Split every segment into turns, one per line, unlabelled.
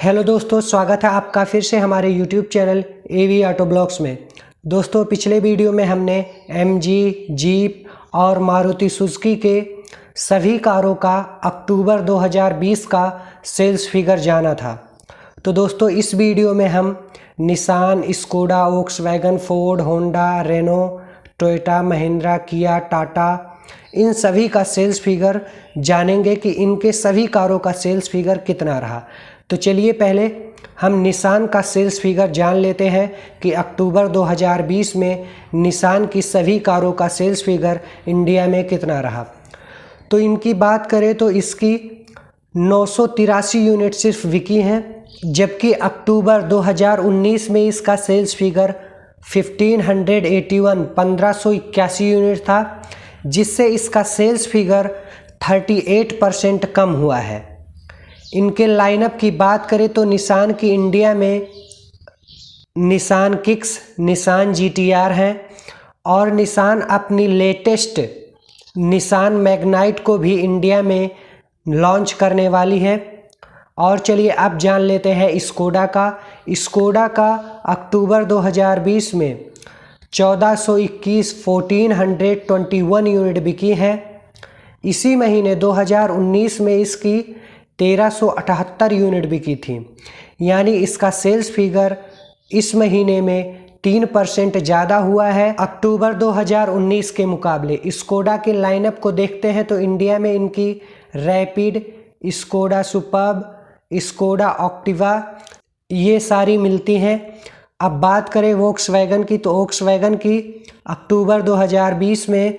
Hello दोस्तों, स्वागत है आपका फिर से हमारे YouTube channel AV auto blogs में। दोस्तों, पिछले वीडियो में हमने MG, जीप और मारुति सुजुकी के सभी कारों का अक्टूबर 2020 का सेल्स फिगर जाना था। तो दोस्तों, इस वीडियो में हम Nissan, Skoda, Volkswagen, Ford, Honda, Renault, Toyota, Mahindra, Kia, Tata, इन सभी का सेल्स फिगर जानेंगे कि इनके सभी कारों का सेल्स फिगर कितना रहा। तो चलिए पहले हम निसान का सेल्स फिगर जान लेते हैं कि अक्टूबर 2020 में निसान की सभी कारों का सेल्स फिगर इंडिया में कितना रहा। तो इनकी बात करें तो इसकी 983 यूनिट सिर्फ बिकी हैं, जबकि अक्टूबर 2019 में इसका सेल्स फिगर 1581 यूनिट था, जिससे इसका सेल्स फिगर 38% कम हुआ है। इनके लाइनअप की बात करें तो निसान की इंडिया में निसान किक्स, निसान GTR हैं और निसान अपनी लेटेस्ट निसान मैग्नाइट को भी इंडिया में लॉन्च करने वाली है। और चलिए अब जान लेते हैं स्कोडा का। स्कोडा का अक्टूबर 2020 में 1421 यूनिट बिकी है। इसी महीने 2019 में इसकी 1378 यूनिट बिकी थी, यानी इसका सेल्स फिगर इस महीने में 3% ज़्यादा हुआ है अक्टूबर 2019 के मुकाबले। स्कोडा के लाइनअप को देखते हैं तो इंडिया में इनकी रैपिड, स्कोडा सुपर्ब, स्कोडा ऑक्टिवा ये सारी मिलती हैं। अब बात करें वोक्सवैगन की, तो वोक्सवैगन की अक्टूबर 2020 में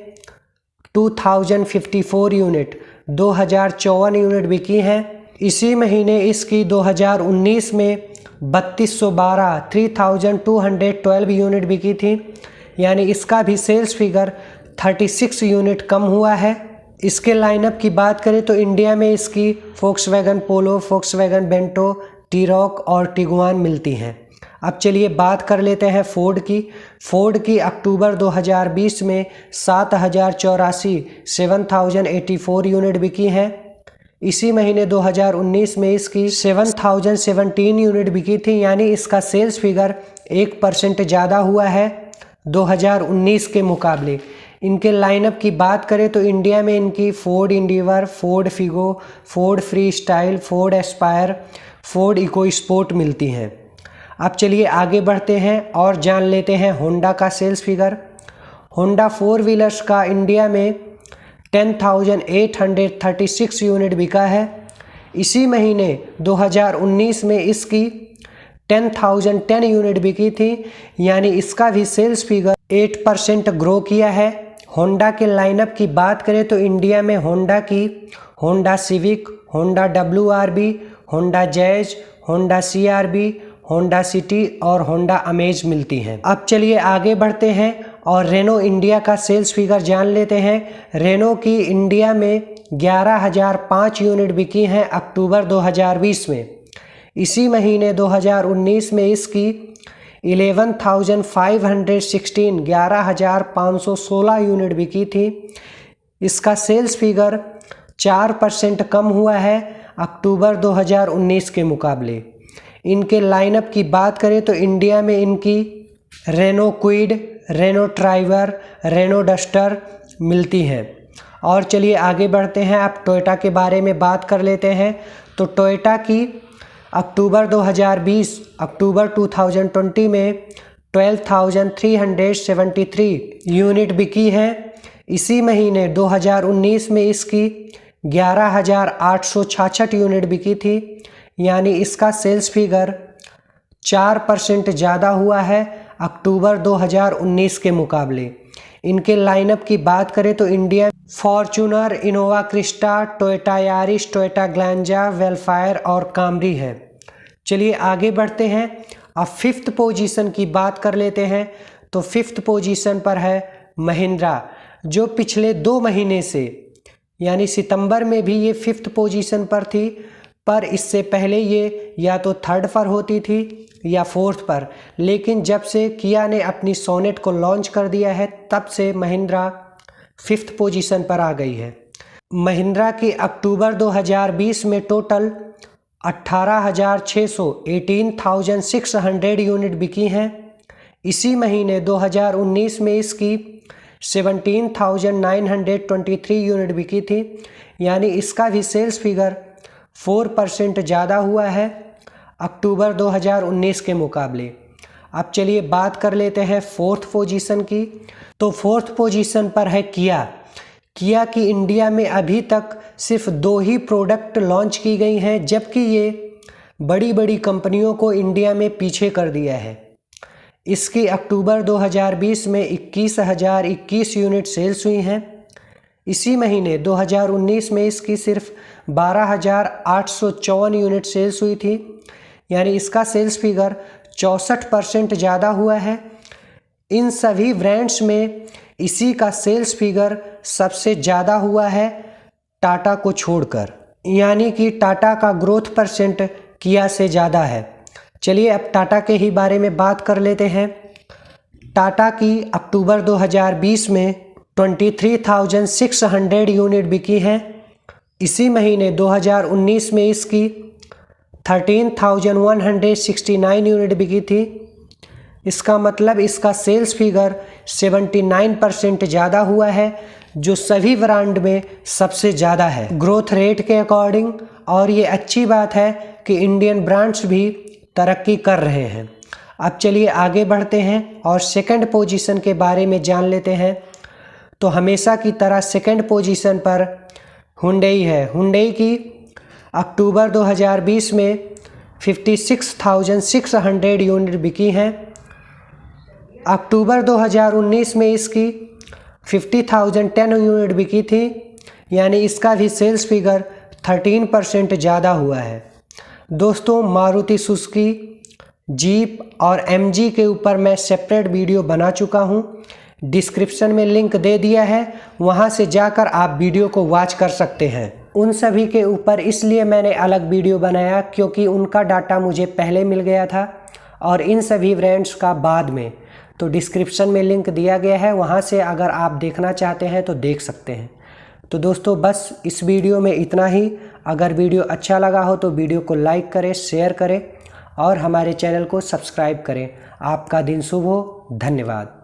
2054 यूनिट 2054 यूनिट बिकी हैं। इसी महीने इसकी 2019 में 3212 यूनिट बिकी थी, यानी इसका भी सेल्स फिगर 36 यूनिट कम हुआ है। इसके लाइनअप की बात करें तो इंडिया में इसकी वोक्सवैगन पोलो, वोक्सवैगन बेंटो, टीरॉक और टिगुआन मिलती हैं। अब चलिए बात कर लेते हैं फोर्ड की। फोर्ड की अक्टूबर 2020 में 7084 यूनिट बिकी हैं। इसी महीने 2019 में इसकी 7017 यूनिट बिकी थी, यानी इसका सेल्स फिगर 1% ज़्यादा हुआ है 2019 के मुकाबले। इनके लाइनअप की बात करें तो इंडिया में इनकी Ford Endeavour, Ford Figo, Ford Freestyle, Ford Aspire, Ford EcoSport मिलती हैं। अब चलिए आगे बढ़ते हैं और जान लेते हैं होंडा का सेल्स फिगर। होंडा 4 व्हीलर्स का इंडिया में 10,836 यूनिट बिका है। इसी महीने 2019 में इसकी 10,010 यूनिट बिकी थी, यानी इसका भी सेल्स फिगर 8% ग्रो किया है। होंडा के लाइनअप की बात करें तो इंडिया में होंडा की Honda civic, Honda WRV, Honda jazz, Honda CRV, Honda city और होंडा अमेज मिलती हैं। अब चलिए आगे बढ़ते हैं और रेनो इंडिया का सेल्स फिगर जान लेते हैं। रेनो की इंडिया में 11,005 यूनिट बिकी हैं अक्टूबर 2020 में। इसी महीने 2019 में इसकी 11,516 यूनिट बिकी थी। इसका सेल्स फिगर 4% कम हुआ है अक्टूबर 2019 के मुकाबले। इनके लाइनअप की बात करें तो इंडिया में इनकी Renault Kwid, Renault Triber, Renault Duster मिलती हैं। और चलिए आगे बढ़ते हैं, अब टोयोटा के बारे में बात कर लेते हैं। तो टोयोटा की अक्टूबर 2020 अक्टूबर 2020 में 12,373 यूनिट बिकी हैं। इसी महीने 2019 में इसकी 11,866 यूनिट बिकी थी, यानी इसका सेल्स फिगर 4% ज़्यादा हुआ है अक्टूबर 2019 के मुकाबले। इनके लाइनअप की बात करें तो India Fortuner, Innova Crysta, Toyota Yaris, Toyota Glanza, Vellfire और कामरी है। चलिए आगे बढ़ते हैं। अब फिफ्थ पोजीशन की बात कर लेते हैं। तो फिफ्थ पोजीशन पर है महिंद्रा, जो पिछले 2 महीने से यानी सितंबर में भी ये फिफ्थ पोजीशन पर थी, पर इससे पहले ये या तो थर्ड पर होती थी या फोर्थ पर। लेकिन जब से किया ने अपनी सोनेट को लॉन्च कर दिया है, तब से महिंद्रा फिफ्थ पोजीशन पर आ गई है। महिंद्रा की अक्टूबर 2020 में टोटल 18,600 यूनिट बिकी हैं। इसी महीने 2019 में इसकी 17,923 यूनिट बिकी थी, यानी इसका भी सेल्स फिगर 4% ज़्यादा हुआ है अक्टूबर 2019 के मुकाबले। अब चलिए बात कर लेते हैं फोर्थ पोजीशन की। तो फोर्थ पोजीशन पर है किया की इंडिया में अभी तक सिर्फ 2 ही प्रोडक्ट लॉन्च की गई हैं, जबकि ये बड़ी बड़ी कंपनियों को इंडिया में पीछे कर दिया है। इसकी अक्टूबर 2020 में 21,021 यूनिट सेल्स हुई हैं। इसी महीने 2019 में इसकी सिर्फ 12,854 यूनिट सेल्स हुई थी, यानी इसका सेल्स फिगर 64% ज़्यादा हुआ है। इन सभी ब्रांड्स में इसी का सेल्स फिगर सबसे ज़्यादा हुआ है टाटा को छोड़कर, यानी कि टाटा का ग्रोथ परसेंट किया से ज़्यादा है। चलिए अब टाटा के ही बारे में बात कर लेते हैं। टाटा की अक्टूबर 2020 में 23,600 यूनिट बिकी हैं। इसी महीने 2019 में इसकी 13,169 यूनिट बिकी थी। इसका मतलब इसका सेल्स फिगर 79% ज़्यादा हुआ है, जो सभी ब्रांड में सबसे ज़्यादा है ग्रोथ रेट के अकॉर्डिंग। और ये अच्छी बात है कि इंडियन ब्रांड्स भी तरक्की कर रहे हैं। अब चलिए आगे बढ़ते हैं और सेकंड पोजीशन के बारे में जान लेते हैं। तो हमेशा की तरह सेकंड पोजीशन पर हुंडई है। हुंडई की अक्टूबर 2020 में 56,600 यूनिट बिकी हैं। अक्टूबर 2019 में इसकी 50,010 यूनिट बिकी थी, यानी इसका भी सेल्स फिगर 13% ज़्यादा हुआ है। दोस्तों, मारुति सुजुकी, जीप और एमजी के ऊपर मैं सेपरेट वीडियो बना चुका हूं। डिस्क्रिप्शन में लिंक दे दिया है, वहां से जाकर आप वीडियो को वॉच कर सकते हैं। उन सभी के ऊपर इसलिए मैंने अलग वीडियो बनाया क्योंकि उनका डाटा मुझे पहले मिल गया था और इन सभी ब्रांड्स का बाद में। तो डिस्क्रिप्शन में लिंक दिया गया है, वहां से अगर आप देखना चाहते हैं तो देख सकते हैं। तो दोस्तों, बस इस वीडियो में इतना ही। अगर वीडियो अच्छा लगा हो तो वीडियो को लाइक करें, शेयर करें और हमारे चैनल को सब्सक्राइब करें। आपका दिन शुभ हो। धन्यवाद।